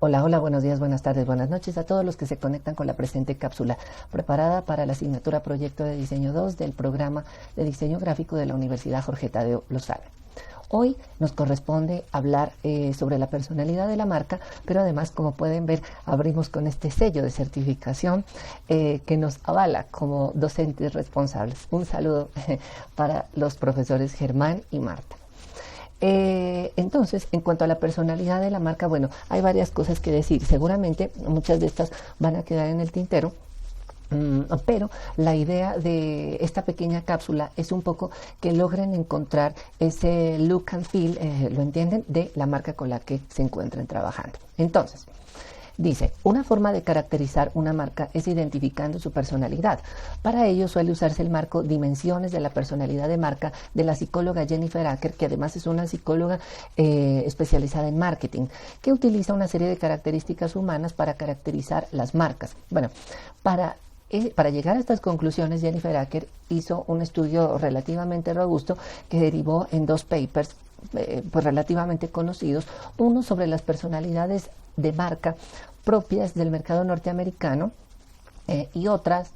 Hola, hola, buenos días, buenas tardes, buenas noches a todos los que se conectan con la presente cápsula, preparada para la asignatura Proyecto de Diseño 2 del programa de Diseño Gráfico de la Universidad Jorge Tadeo Lozano. Hoy nos corresponde hablar sobre la personalidad de la marca, pero además, como pueden ver, abrimos con este sello de certificación que nos avala como docentes responsables. Un saludo para los profesores Germán y Marta. Entonces, en cuanto a la personalidad de la marca, bueno, hay varias cosas que decir. Seguramente muchas de estas van a quedar en el tintero. Pero la idea de esta pequeña cápsula es un poco que logren encontrar ese look and feel, ¿lo entienden?, de la marca con la que se encuentren trabajando. Entonces, dice, una forma de caracterizar una marca es identificando su personalidad. Para ello suele usarse el marco Dimensiones de la personalidad de marca de la psicóloga Jennifer Acker, que además es una psicóloga especializada en marketing, que utiliza una serie de características humanas para caracterizar las marcas. Bueno, para llegar a estas conclusiones, Jennifer Acker hizo un estudio relativamente robusto que derivó en dos papers pues relativamente conocidos, uno sobre las personalidades de marca propias del mercado norteamericano y otras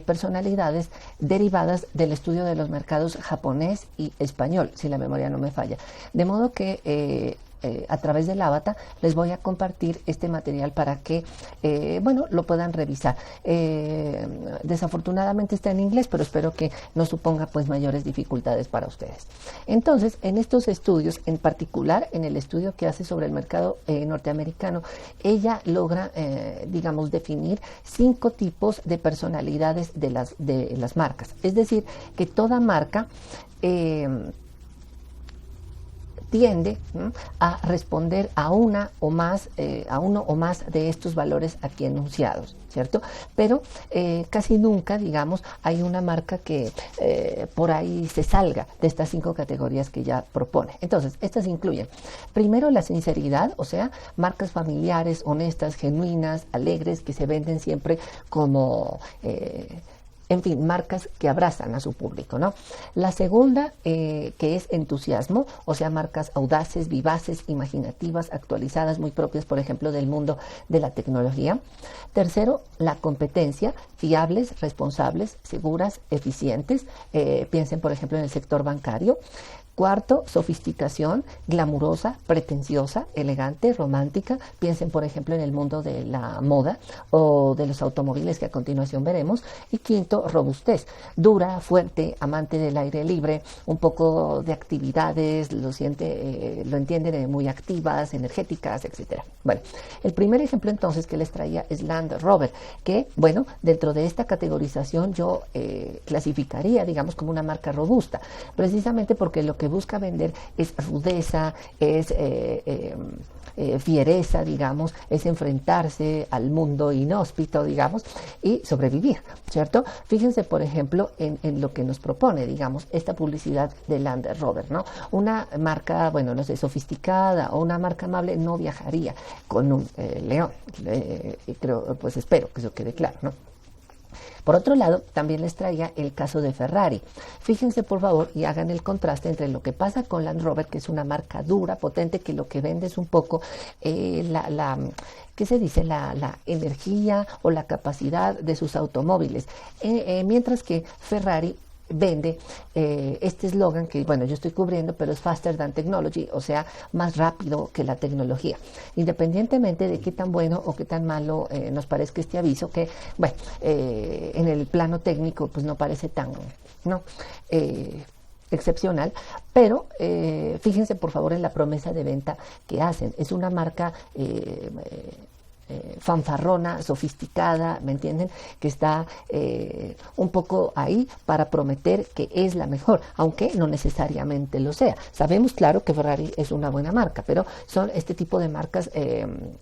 personalidades derivadas del estudio de los mercados japonés y español, si la memoria no me falla. De modo que a través del avatar les voy a compartir este material para que bueno, lo puedan revisar. Desafortunadamente está en inglés, pero espero que no suponga pues mayores dificultades para ustedes. Entonces, en estos estudios, en particular en el estudio que hace sobre el mercado norteamericano, ella logra digamos definir 5 tipos de personalidades de las marcas. Es decir, que toda marca tiende a responder a uno o más de estos valores aquí enunciados, ¿cierto? Pero casi nunca, digamos, hay una marca que por ahí se salga de estas 5 categorías que ya propone. Entonces, estas incluyen, primero, la sinceridad, o sea, marcas familiares, honestas, genuinas, alegres, que se venden siempre como en fin, marcas que abrazan a su público, ¿no? La segunda, que es entusiasmo, o sea, marcas audaces, vivaces, imaginativas, actualizadas, muy propias, por ejemplo, del mundo de la tecnología. Tercero, la competencia, fiables, responsables, seguras, eficientes. Piensen, por ejemplo, en el sector bancario. Cuarto, sofisticación, glamurosa, pretenciosa, elegante, romántica. Piensen, por ejemplo, en el mundo de la moda o de los automóviles, que a continuación veremos. Y quinto, robustez, dura, fuerte, amante del aire libre, un poco de actividades, lo entienden, muy activas, energéticas, etcétera. Bueno, el primer ejemplo entonces que les traía es Land Rover, que, bueno, dentro de esta categorización yo clasificaría, digamos, como una marca robusta, precisamente porque lo que busca vender es rudeza, es fiereza, digamos, es enfrentarse al mundo inhóspito, digamos, y sobrevivir, ¿cierto? Fíjense, por ejemplo, en lo que nos propone, digamos, esta publicidad de Land Rover, ¿no? Una marca, bueno, no sé, sofisticada o una marca amable no viajaría con un león, creo, pues espero que eso quede claro, ¿no? Por otro lado, también les traía el caso de Ferrari. Fíjense, por favor, y hagan el contraste entre lo que pasa con Land Rover, que es una marca dura, potente, que lo que vende es un poco ¿qué se dice? La energía o la capacidad de sus automóviles. Mientras que Ferrari vende este eslogan que, bueno, yo estoy cubriendo, pero es faster than technology, o sea, más rápido que la tecnología. Independientemente de qué tan bueno o qué tan malo nos parezca este aviso, que, bueno, en el plano técnico, pues no parece tan, ¿no? Excepcional, pero fíjense por favor en la promesa de venta que hacen. Es una marca fanfarrona, sofisticada, ¿me entienden? Que está un poco ahí para prometer que es la mejor, aunque no necesariamente lo sea. Sabemos, claro, que Ferrari es una buena marca, pero son este tipo de marcas,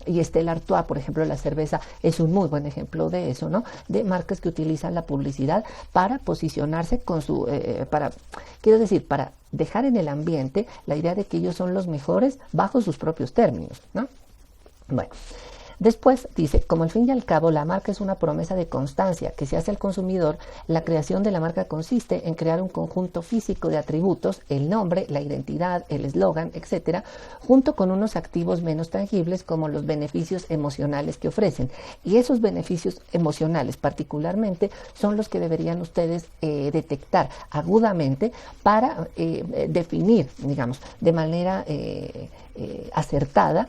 y Stella Artois, por ejemplo, la cerveza, es un muy buen ejemplo de eso, ¿no? De marcas que utilizan la publicidad para posicionarse con su, quiero decir, para dejar en el ambiente la idea de que ellos son los mejores bajo sus propios términos, ¿no? Bueno, Después dice, como al fin y al cabo la marca es una promesa de constancia que se hace al consumidor, la creación de la marca consiste en crear un conjunto físico de atributos, el nombre, la identidad, el eslogan, etcétera, junto con unos activos menos tangibles como los beneficios emocionales que ofrecen. Y esos beneficios emocionales particularmente son los que deberían ustedes detectar agudamente para definir, digamos, de manera acertada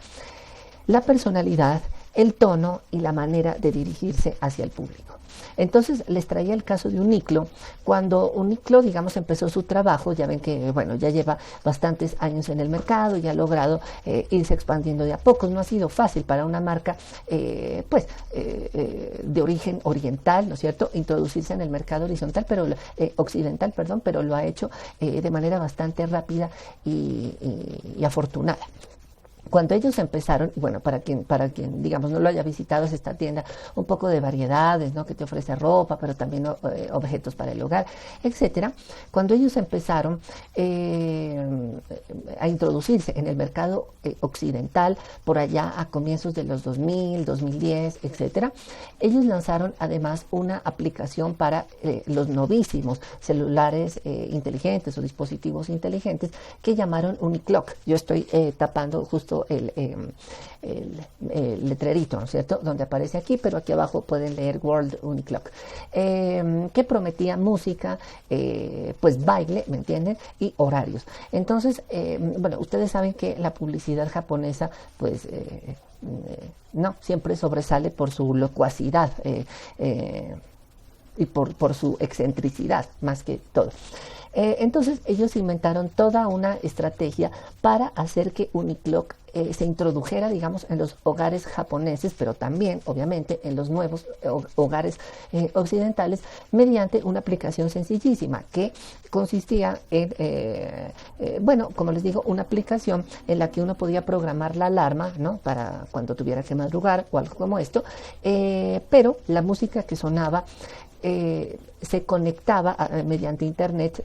la personalidad, el tono y la manera de dirigirse hacia el público. Entonces les traía el caso de Uniqlo. Cuando Uniqlo, digamos, empezó su trabajo, ya ven que, bueno, ya lleva bastantes años en el mercado y ha logrado irse expandiendo de a pocos. No ha sido fácil para una marca, de origen oriental, ¿no es cierto?, introducirse en el mercado horizontal, pero occidental, perdón, pero lo ha hecho de manera bastante rápida y afortunada. Cuando ellos empezaron, bueno, para quien digamos no lo haya visitado, es esta tienda un poco de variedades, ¿no?, que te ofrece ropa, pero también objetos para el hogar, etcétera. Cuando ellos empezaron a introducirse en el mercado occidental, por allá a comienzos de los 2000, 2010, etcétera, ellos lanzaron además una aplicación para los novísimos celulares inteligentes o dispositivos inteligentes que llamaron Uniclock. Yo estoy tapando justo el letrerito, ¿no es cierto?, donde aparece aquí, pero aquí abajo pueden leer World Uniclock, que prometía música, pues baile, ¿me entienden?, y horarios. Entonces, bueno, ustedes saben que la publicidad japonesa, pues, no siempre sobresale por su locuacidad y por su excentricidad, más que todo. Entonces ellos inventaron toda una estrategia para hacer que Uniclock se introdujera, digamos, en los hogares japoneses, pero también, obviamente, en los nuevos hogares occidentales, mediante una aplicación sencillísima que consistía en, bueno, como les digo, una aplicación en la que uno podía programar la alarma, ¿no?, para cuando tuviera que madrugar o algo como esto, pero la música que sonaba se conectaba mediante internet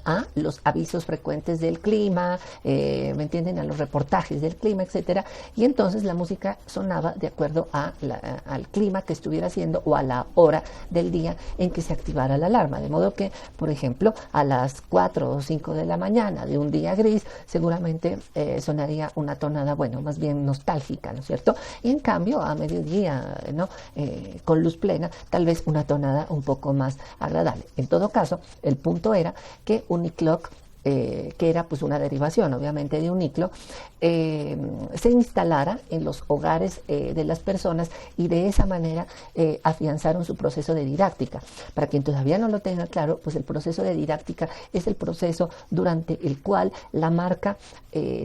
a los avisos frecuentes del clima, ¿me entienden?, a los reportajes del clima, etcétera, y entonces la música sonaba de acuerdo al clima que estuviera haciendo o a la hora del día en que se activara la alarma, de modo que, por ejemplo, a las 4 o 5 de la mañana de un día gris, seguramente sonaría una tonada, bueno, más bien nostálgica, ¿no es cierto?, y en cambio a mediodía, ¿no?, con luz plena, tal vez una tonada un poco más agradable. En todo caso, el punto era que Uniclock, que era pues una derivación obviamente de Uniqlo, se instalara en los hogares de las personas y de esa manera afianzaron su proceso de didáctica. Para quien todavía no lo tenga claro, pues el proceso de didáctica es el proceso durante el cual la marca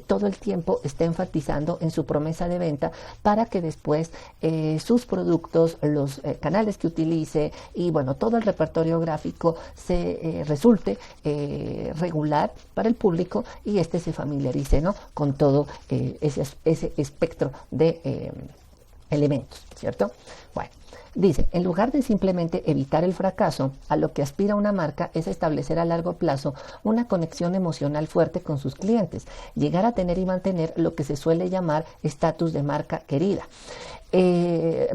todo el tiempo está enfatizando en su promesa de venta para que después sus productos, los canales que utilice y bueno, todo el repertorio gráfico se resulte regular para el público y este se familiarice, ¿no?, con todo ese espectro de elementos, ¿cierto? Bueno, dice, en lugar de simplemente evitar el fracaso, a lo que aspira una marca es establecer a largo plazo una conexión emocional fuerte con sus clientes, llegar a tener y mantener lo que se suele llamar estatus de marca querida.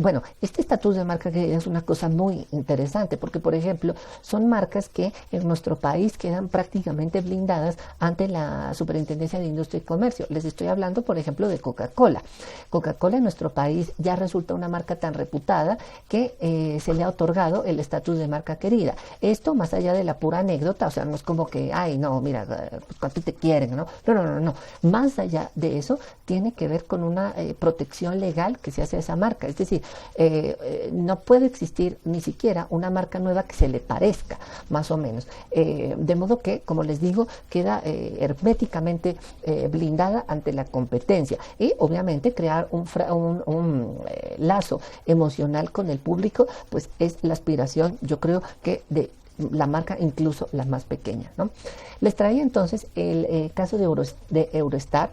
Bueno, este estatus de marca querida es una cosa muy interesante porque, por ejemplo, son marcas que en nuestro país quedan prácticamente blindadas ante la Superintendencia de Industria y Comercio. Les estoy hablando, por ejemplo, de Coca-Cola. Coca-Cola en nuestro país ya resulta una marca tan reputada que se le ha otorgado el estatus de marca querida. Esto más allá de la pura anécdota, o sea, no es como que, ay, no, mira, pues, cuánto te quieren, ¿no? No. Más allá de eso, tiene que ver con una protección legal que se hace a esa marca. Es decir, no puede existir ni siquiera una marca nueva que se le parezca, más o menos. De modo que, como les digo, queda herméticamente blindada ante la competencia y, obviamente, crear un lazo emocional con el público, pues es la aspiración, yo creo que de la marca incluso la más pequeña, ¿no? Les traía entonces el caso de Eurostar,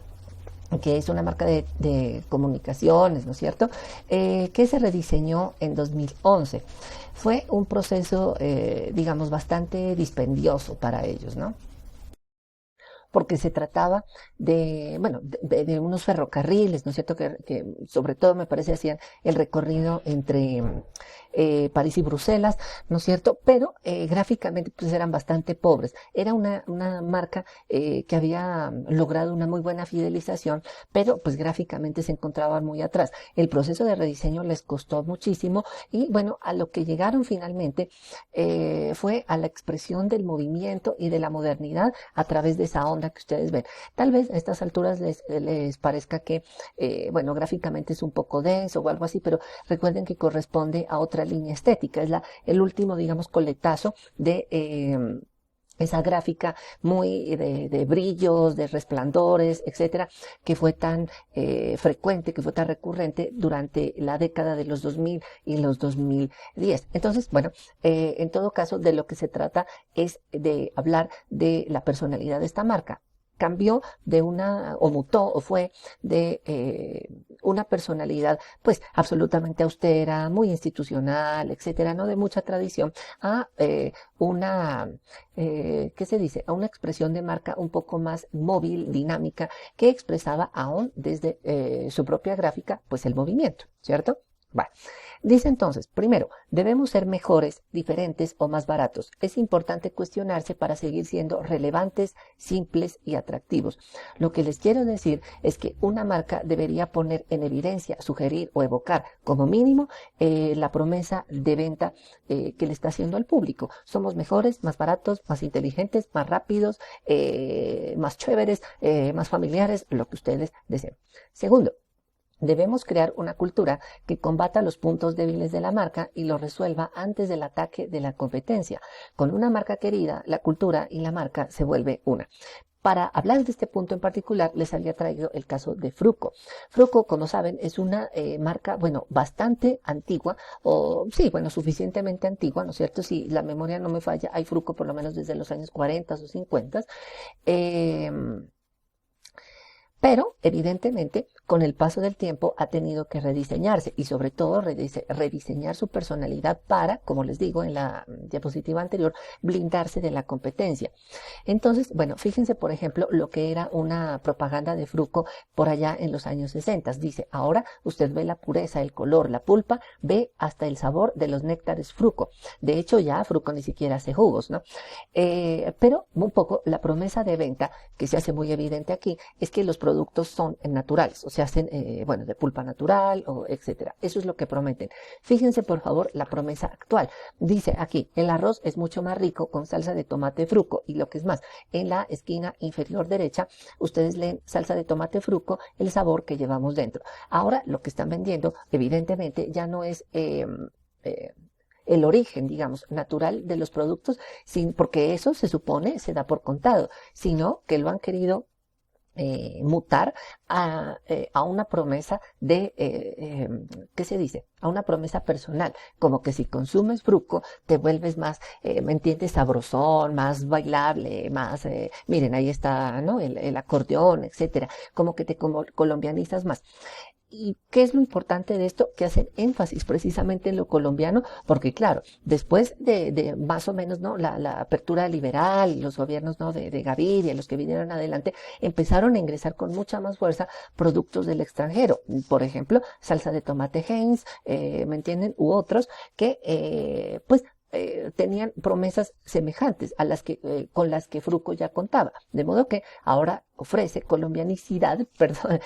que es una marca de comunicaciones, ¿no es cierto?, que se rediseñó en 2011. Fue un proceso, digamos, bastante dispendioso para ellos, ¿no? porque se trataba de, bueno, de unos ferrocarriles, ¿no es cierto?, que sobre todo me parece hacían el recorrido entre París y Bruselas, ¿no es cierto?, pero gráficamente pues eran bastante pobres. Era una marca que había logrado una muy buena fidelización, pero pues gráficamente se encontraban muy atrás. El proceso de rediseño les costó muchísimo y bueno, a lo que llegaron finalmente fue a la expresión del movimiento y de la modernidad a través de esa onda que ustedes ven. Tal vez a estas alturas les parezca que, bueno, gráficamente es un poco denso o algo así, pero recuerden que corresponde a otra línea estética. Es el último, digamos, coletazo de esa gráfica muy de brillos, de resplandores, etcétera, que fue tan frecuente, que fue tan recurrente durante la década de los 2000 y los 2010. Entonces, bueno, en todo caso, de lo que se trata es de hablar de la personalidad de esta marca. Cambió de o mutó, o fue de una personalidad pues absolutamente austera, muy institucional, etcétera, no de mucha tradición, a ¿qué se dice? A una expresión de marca un poco más móvil, dinámica, que expresaba aún desde su propia gráfica pues el movimiento, ¿cierto? Bueno, dice entonces, primero, debemos ser mejores, diferentes o más baratos. Es importante cuestionarse para seguir siendo relevantes, simples y atractivos. Lo que les quiero decir es que una marca debería poner en evidencia, sugerir o evocar, como mínimo, la promesa de venta que le está haciendo al público. Somos mejores, más baratos, más inteligentes, más rápidos, más chéveres, más familiares, lo que ustedes deseen. Segundo, debemos crear una cultura que combata los puntos débiles de la marca y los resuelva antes del ataque de la competencia. Con una marca querida, la cultura y la marca se vuelve una. Para hablar de este punto en particular, les había traído el caso de Fruco. Fruco, como saben, es una marca, bueno, bastante antigua, o sí, bueno, suficientemente antigua, ¿no es cierto? Si la memoria no me falla, hay Fruco por lo menos desde los años 40 o 50. Pero, evidentemente, con el paso del tiempo ha tenido que rediseñarse y sobre todo rediseñar su personalidad para, como les digo en la diapositiva anterior, blindarse de la competencia. Entonces, bueno, fíjense por ejemplo lo que era una propaganda de Fruco por allá en los años 60. Dice, ahora usted ve la pureza, el color, la pulpa, ve hasta el sabor de los néctares Fruco. De hecho, ya Fruco ni siquiera hace jugos, ¿no? Pero un poco la promesa de venta que se hace muy evidente aquí es que los productos son naturales, o se hacen, bueno, de pulpa natural, o etcétera. Eso es lo que prometen. Fíjense, por favor, la promesa actual. Dice aquí, el arroz es mucho más rico con salsa de tomate Fruco, y lo que es más, en la esquina inferior derecha, ustedes leen salsa de tomate Fruco, el sabor que llevamos dentro. Ahora, lo que están vendiendo, evidentemente, ya no es el origen, digamos, natural de los productos, porque eso se supone se da por contado, sino que lo han querido mutar a una promesa de, ¿qué se dice? A una promesa personal, como que si consumes Fruco te vuelves más, ¿me entiendes? Sabrosón, más bailable, más, miren, ahí está, ¿no? El acordeón, etcétera, como que te colombianizas más. ¿Y qué es lo importante de esto? Que hacen énfasis precisamente en lo colombiano, porque claro, después de más o menos, ¿no? La apertura liberal y los gobiernos, ¿no? De Gaviria, los que vinieron adelante, empezaron a ingresar con mucha más fuerza productos del extranjero. Por ejemplo, salsa de tomate Heinz, ¿me entienden? U otros que, pues, tenían promesas semejantes a las que con las que Fruco ya contaba, de modo que ahora ofrece colombianicidad, perdón,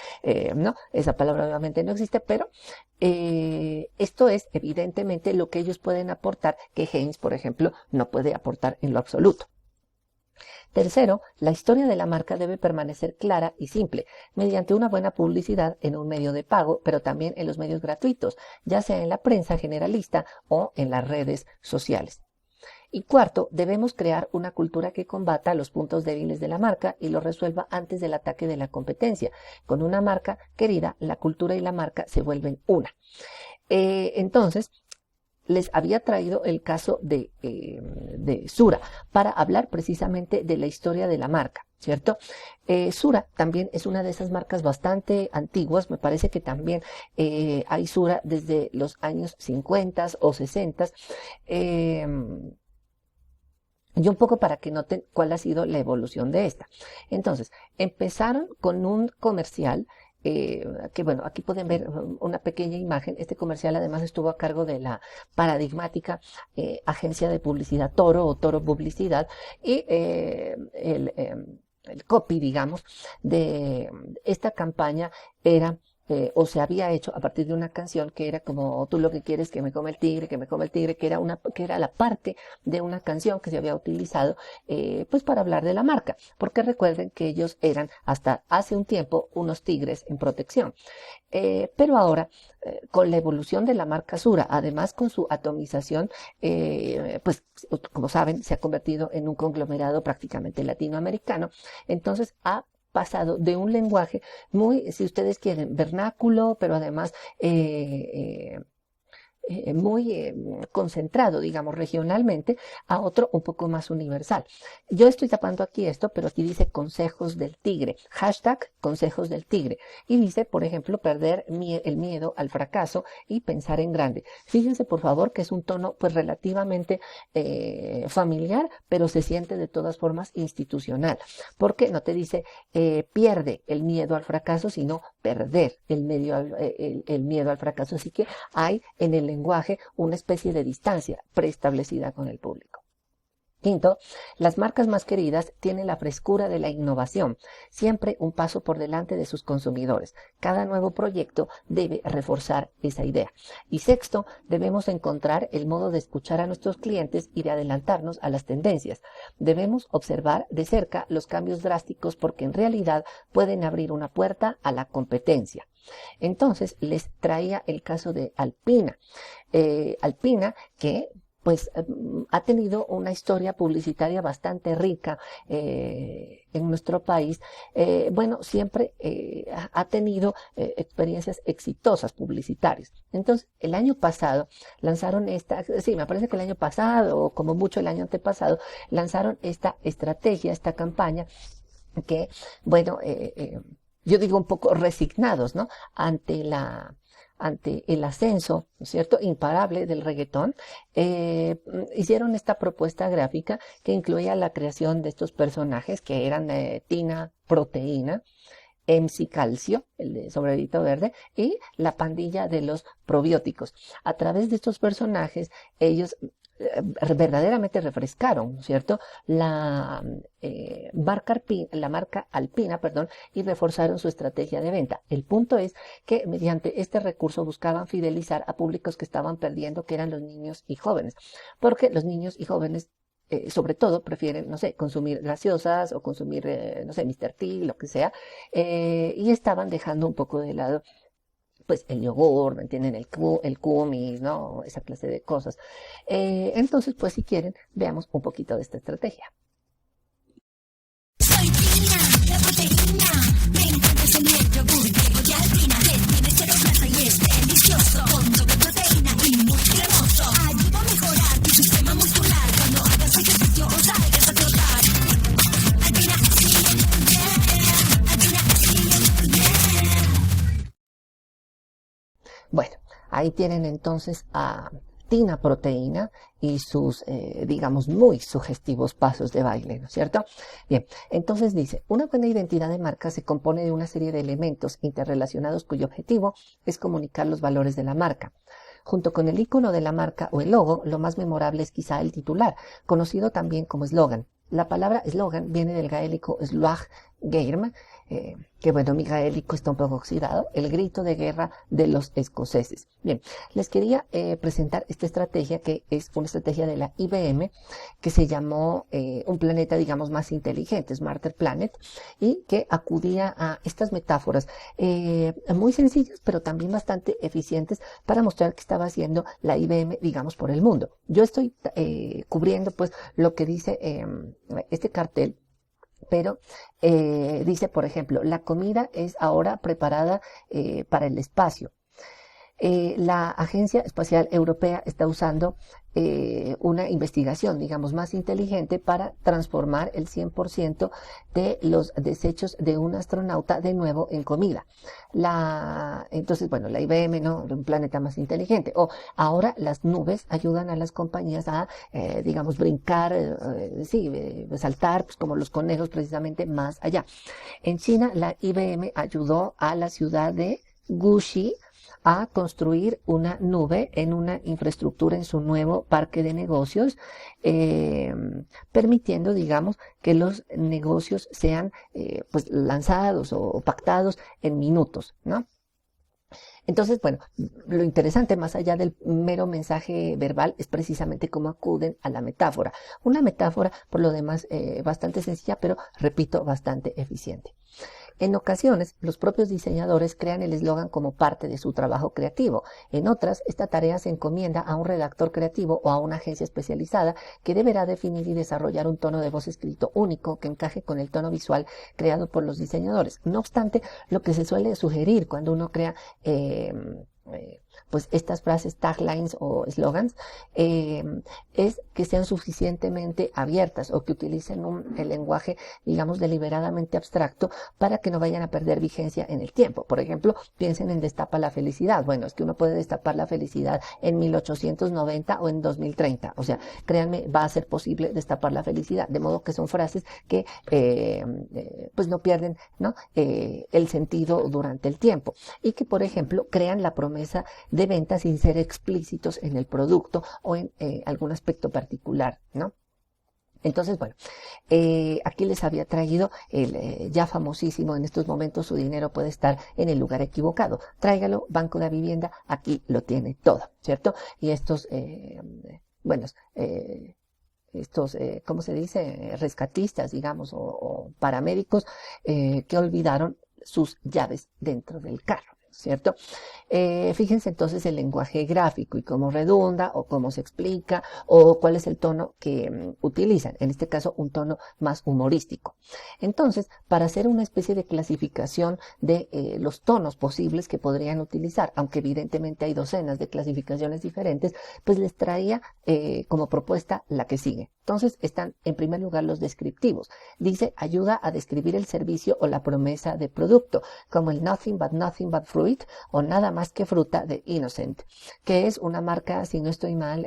no, esa palabra obviamente no existe, pero esto es evidentemente lo que ellos pueden aportar que Heinz, por ejemplo, no puede aportar en lo absoluto. Tercero, la historia de la marca debe permanecer clara y simple, mediante una buena publicidad en un medio de pago, pero también en los medios gratuitos, ya sea en la prensa generalista o en las redes sociales. Y cuarto, debemos crear una cultura que combata los puntos débiles de la marca y los resuelva antes del ataque de la competencia. Con una marca querida, la cultura y la marca se vuelven una. Entonces, les había traído el caso de Sura para hablar precisamente de la historia de la marca, ¿cierto? Sura también es una de esas marcas bastante antiguas, me parece que también hay Sura desde los años 50 o 60. Y un poco para que noten cuál ha sido la evolución de esta. Entonces, empezaron con un comercial que bueno, aquí pueden ver una pequeña imagen. Este comercial además estuvo a cargo de la paradigmática agencia de publicidad Toro o Toro Publicidad y el copy, digamos, de esta campaña era o se había hecho a partir de una canción que era como tú lo que quieres que me come el tigre, que me come el tigre, que era la parte de una canción que se había utilizado pues para hablar de la marca, porque recuerden que ellos eran hasta hace un tiempo unos tigres en protección. Pero ahora, con la evolución de la marca Sura, además con su atomización, pues como saben, se ha convertido en un conglomerado prácticamente latinoamericano, entonces ha pasado de un lenguaje muy, si ustedes quieren, vernáculo, pero además muy concentrado, digamos, regionalmente, a otro un poco más universal. Yo estoy tapando aquí esto, pero aquí dice consejos del tigre, hashtag consejos del tigre, y dice, por ejemplo, perder el miedo al fracaso y pensar en grande. Fíjense, por favor, que es un tono pues relativamente familiar, pero se siente de todas formas institucional, porque no te dice pierde el miedo al fracaso, sino perder el miedo al fracaso. Así que hay en el lenguaje una especie de distancia preestablecida con el público. Quinto, las marcas más queridas tienen la frescura de la innovación, siempre un paso por delante de sus consumidores. Cada nuevo proyecto debe reforzar esa idea. Y sexto, debemos encontrar el modo de escuchar a nuestros clientes y de adelantarnos a las tendencias. Debemos observar de cerca los cambios drásticos porque en realidad pueden abrir una puerta a la competencia. Entonces les traía el caso de Alpina. Alpina que pues ha tenido una historia publicitaria bastante rica en nuestro país. Bueno, siempre ha tenido experiencias exitosas publicitarias. Entonces, el año pasado lanzaron sí, me parece que el año pasado, o como mucho el año antepasado, lanzaron esta estrategia, esta campaña que, bueno, yo digo un poco resignados, ¿no? Ante el ascenso, ¿no es cierto?, imparable del reggaetón, hicieron esta propuesta gráfica que incluía la creación de estos personajes que eran Tina Proteína, MC Calcio, el de sombrerito verde, y la pandilla de los probióticos. A través de estos personajes, ellos verdaderamente refrescaron, ¿no es cierto?, la marca Alpina, perdón, y reforzaron su estrategia de venta. El punto es que mediante este recurso buscaban fidelizar a públicos que estaban perdiendo, que eran los niños y jóvenes, porque los niños y jóvenes sobre todo prefieren, no sé, consumir gaseosas o consumir, no sé, Mr. T, lo que sea, y estaban dejando un poco de lado pues el yogur, ¿me entienden? El kumis, ¿no? Esa clase de cosas. Entonces, pues si quieren, veamos un poquito de esta estrategia. Soy Tina, la proteína, me encanta ese yogur, llevo ya Tina, tiene cero grasa y es delicioso, con doble proteína y muy cremoso, ayuda a mejorar tu sistema muscular, cuando hagas ejercicio o salgas a trotar. Alpina, sí, yeah, Alpina, sí, yeah. Bueno, ahí tienen entonces a Tina Proteína y sus, digamos, muy sugestivos pasos de baile, ¿no es cierto? Bien, entonces dice, una buena identidad de marca se compone de una serie de elementos interrelacionados cuyo objetivo es comunicar los valores de la marca. Junto con el icono de la marca o el logo, lo más memorable es quizá el titular, conocido también como eslogan. La palabra eslogan viene del gaélico slwag geirm, que bueno, mi gaélico está un poco oxidado, el grito de guerra de los escoceses. Bien, les quería presentar esta estrategia que es una estrategia de la IBM que se llamó un planeta, digamos, más inteligente, Smarter Planet, y que acudía a estas metáforas muy sencillas, pero también bastante eficientes para mostrar qué estaba haciendo la IBM, digamos, por el mundo. Yo estoy cubriendo, pues, lo que dice este cartel, pero dice, por ejemplo, la comida es ahora preparada para el espacio. La Agencia Espacial Europea está usando una investigación, digamos, más inteligente para transformar el 100% de los desechos de un astronauta de nuevo en comida. Entonces, bueno, la IBM, ¿no? Un planeta más inteligente. O ahora las nubes ayudan a las compañías a, digamos, brincar, saltar, pues como los conejos, precisamente más allá. En China, la IBM ayudó a la ciudad de Guxi a construir una nube en una infraestructura en su nuevo parque de negocios, permitiendo, digamos, que los negocios sean pues lanzados o pactados en minutos, ¿no? Entonces, bueno, lo interesante más allá del mero mensaje verbal es precisamente cómo acuden a la metáfora. Una metáfora, por lo demás, bastante sencilla, pero, repito, bastante eficiente. En ocasiones, los propios diseñadores crean el eslogan como parte de su trabajo creativo. En otras, esta tarea se encomienda a un redactor creativo o a una agencia especializada que deberá definir y desarrollar un tono de voz escrito único que encaje con el tono visual creado por los diseñadores. No obstante, lo que se suele sugerir cuando uno crea pues estas frases, taglines o slogans, es que sean suficientemente abiertas o que utilicen el lenguaje, digamos, deliberadamente abstracto para que no vayan a perder vigencia en el tiempo. Por ejemplo, piensen en destapa la felicidad. Bueno, es que uno puede destapar la felicidad en 1890 o en 2030. O sea, créanme, va a ser posible destapar la felicidad. De modo que son frases que pues no pierden, ¿no? El sentido durante el tiempo. Y que, por ejemplo, crean la promesa de venta sin ser explícitos en el producto o en algún aspecto particular, ¿no? Entonces, bueno, aquí les había traído el ya famosísimo, en estos momentos su dinero puede estar en el lugar equivocado. Tráigalo, Banco de Vivienda, aquí lo tiene todo, ¿cierto? Y estos, ¿cómo se dice? Rescatistas, digamos, o paramédicos que olvidaron sus llaves dentro del carro, ¿cierto? Fíjense entonces el lenguaje gráfico y cómo redunda o cómo se explica o cuál es el tono que utilizan. En este caso, un tono más humorístico. Entonces, para hacer una especie de clasificación de los tonos posibles que podrían utilizar, aunque evidentemente hay docenas de clasificaciones diferentes, pues les traía como propuesta la que sigue. Entonces, están en primer lugar los descriptivos. Dice, ayuda a describir el servicio o la promesa de producto, como el Nothing but Fruit o Nada más que fruta de Innocent, que es una marca, si no estoy mal,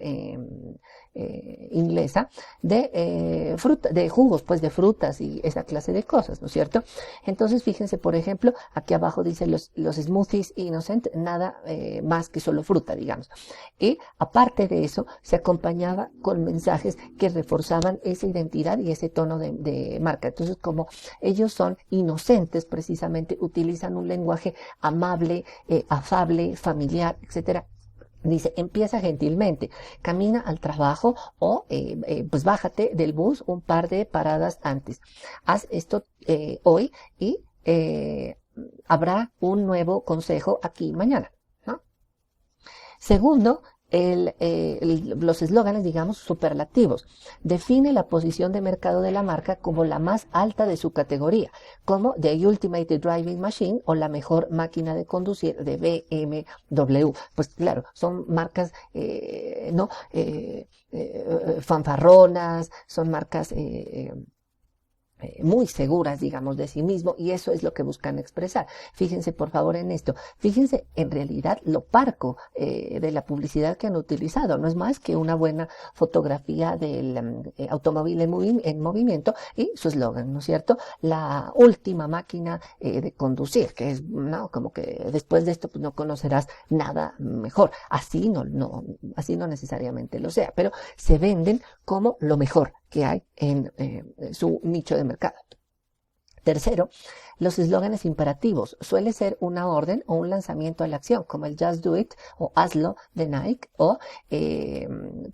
inglesa, de jugos, pues de frutas y esa clase de cosas, ¿no es cierto? Entonces, fíjense, por ejemplo, aquí abajo dice los smoothies Innocent, nada más que solo fruta, digamos. Y aparte de eso, se acompañaba con mensajes que reforzaban esa identidad y ese tono de marca. Entonces, como ellos son inocentes, precisamente utilizan un lenguaje amable, afable, familiar, etcétera. Dice, empieza gentilmente, camina al trabajo o pues bájate del bus un par de paradas antes. Haz esto hoy y habrá un nuevo consejo aquí mañana, ¿no? Segundo, los eslóganes, digamos, superlativos. Define la posición de mercado de la marca como la más alta de su categoría, como The Ultimate Driving Machine o la mejor máquina de conducir de BMW. Pues claro, son marcas, ¿no? Fanfarronas, son marcas muy seguras, digamos, de sí mismo, y eso es lo que buscan expresar. Fíjense, por favor, en esto. Fíjense, en realidad, lo parco de la publicidad que han utilizado. No es más que una buena fotografía del automóvil en movimiento y su eslogan, ¿no es cierto? La última máquina de conducir, que es, ¿no? Como que después de esto, pues no conocerás nada mejor. Así no necesariamente lo sea, pero se venden como lo mejor que hay en su nicho de mercado. Tercero, los eslóganes imperativos. Suele ser una orden o un lanzamiento a la acción, como el Just Do It o Hazlo de Nike o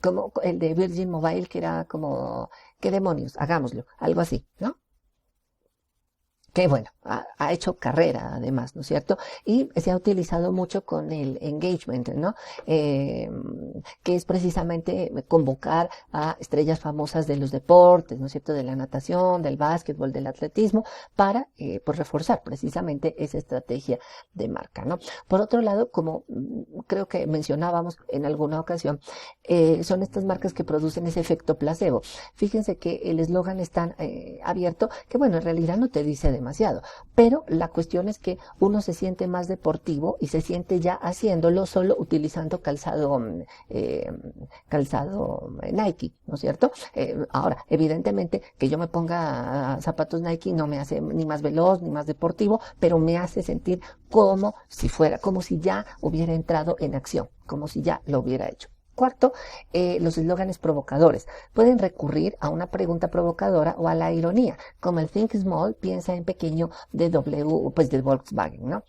como el de Virgin Mobile, que era como, ¿qué demonios? Hagámoslo, algo así, ¿no? que bueno, ha hecho carrera además, ¿no es cierto? Y se ha utilizado mucho con el engagement, ¿no? Que es precisamente convocar a estrellas famosas de los deportes, ¿no es cierto? De la natación, del básquetbol, del atletismo, para pues reforzar precisamente esa estrategia de marca, ¿no? Por otro lado, como creo que mencionábamos en alguna ocasión, son estas marcas que producen ese efecto placebo. Fíjense que el eslogan es tan abierto que bueno, en realidad no te dice demasiado, pero la cuestión es que uno se siente más deportivo y se siente ya haciéndolo solo utilizando calzado Nike, ¿no es cierto? Ahora, evidentemente que yo me ponga zapatos Nike no me hace ni más veloz ni más deportivo, pero me hace sentir como si ya hubiera entrado en acción, como si ya lo hubiera hecho. Cuarto, los eslóganes provocadores. Pueden recurrir a una pregunta provocadora o a la ironía, como el Think Small, piensa en pequeño de Volkswagen, ¿no?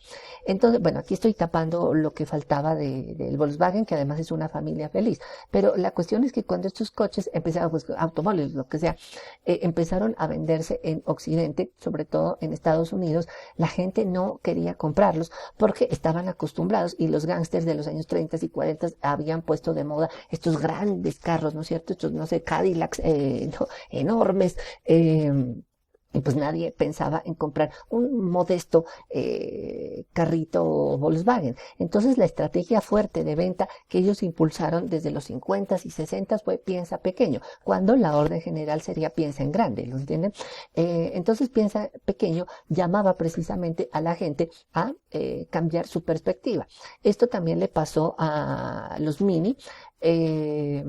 Entonces, bueno, aquí estoy tapando lo que faltaba del Volkswagen, que además es una familia feliz. Pero la cuestión es que cuando estos coches empezaron, pues automóviles, lo que sea, empezaron a venderse en Occidente, sobre todo en Estados Unidos, la gente no quería comprarlos porque estaban acostumbrados y los gángsters de los años 30 y 40 habían puesto de moda estos grandes carros, ¿no es cierto? Estos, no sé, Cadillacs enormes, y pues nadie pensaba en comprar un modesto carrito Volkswagen. Entonces la estrategia fuerte de venta que ellos impulsaron desde los 50s y 60s fue piensa pequeño, cuando la orden general sería piensa en grande, ¿lo entienden? Entonces piensa pequeño llamaba precisamente a la gente a cambiar su perspectiva. Esto también le pasó a los Mini, que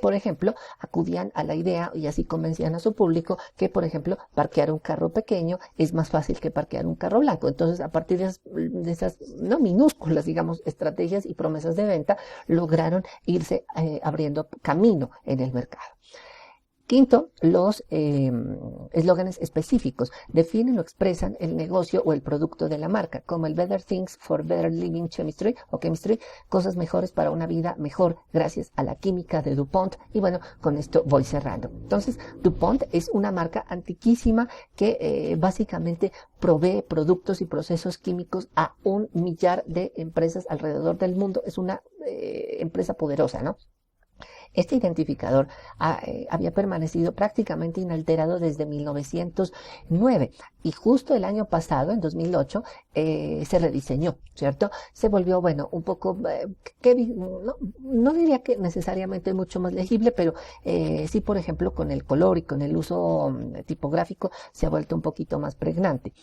por ejemplo acudían a la idea y así convencían a su público que por ejemplo parquear un carro pequeño es más fácil que parquear un carro blanco. Entonces a partir de esas no minúsculas digamos estrategias y promesas de venta lograron irse abriendo camino en el mercado. Quinto, los eslóganes específicos definen o expresan el negocio o el producto de la marca, como el Better Things for Better Living Chemistry o Chemistry, cosas mejores para una vida mejor gracias a la química de DuPont. Y bueno, con esto voy cerrando. Entonces, DuPont es una marca antiquísima que básicamente provee productos y procesos químicos a 1 millar de empresas alrededor del mundo. Es una empresa poderosa, ¿no? Este identificador había permanecido prácticamente inalterado desde 1909 y justo el año pasado, en 2008, se rediseñó, ¿cierto? Se volvió, bueno, un poco, no diría que necesariamente mucho más legible, pero sí, por ejemplo, con el color y con el uso tipográfico se ha vuelto un poquito más pregnante.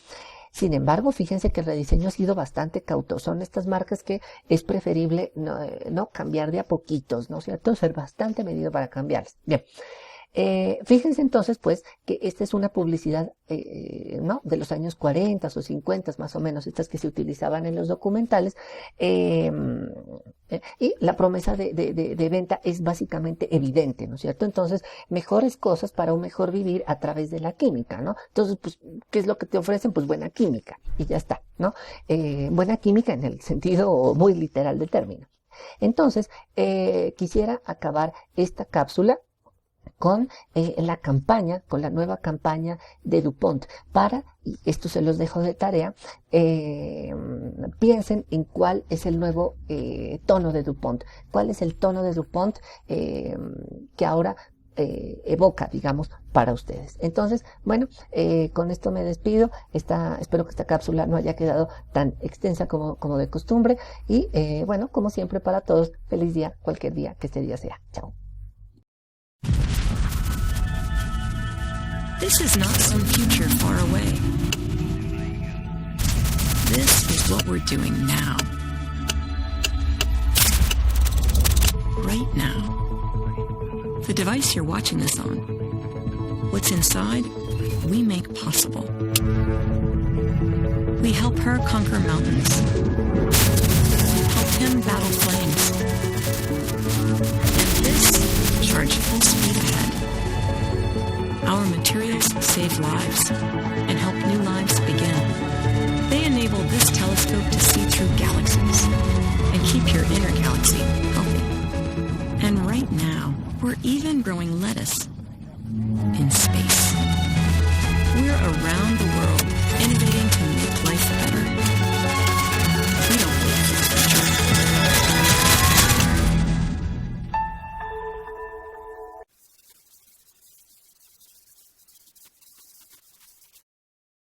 Sin embargo, fíjense que el rediseño ha sido bastante cauto. Son estas marcas que es preferible no cambiar de a poquitos, ¿no es cierto? Ser bastante medido para cambiarlas. Bien. Fíjense entonces pues que esta es una publicidad ¿no? de los años 40 o 50 más o menos, estas que se utilizaban en los documentales, y la promesa de venta es básicamente evidente, ¿no es cierto? Entonces, mejores cosas para un mejor vivir a través de la química, ¿no? Entonces, pues, ¿qué es lo que te ofrecen? Pues buena química, y ya está, ¿no? Buena química en el sentido muy literal del término. Entonces, quisiera acabar esta cápsula con con la nueva campaña de DuPont y esto se los dejo de tarea, piensen en cuál es el nuevo tono de DuPont, cuál es el tono de DuPont que ahora evoca, digamos, para ustedes. Entonces, bueno, con esto me despido. Espero que esta cápsula no haya quedado tan extensa como de costumbre y bueno, como siempre para todos, feliz día, cualquier día que este día sea. Chao. This is not some future far away. This is what we're doing now. Right now. The device you're watching this on. What's inside, we make possible. We help her conquer mountains. Help him battle flames. And this, charge full speed ahead. Our materials save lives and help new lives begin. They enable this telescope to see through galaxies and keep your inner galaxy healthy. And right now, we're even growing lettuce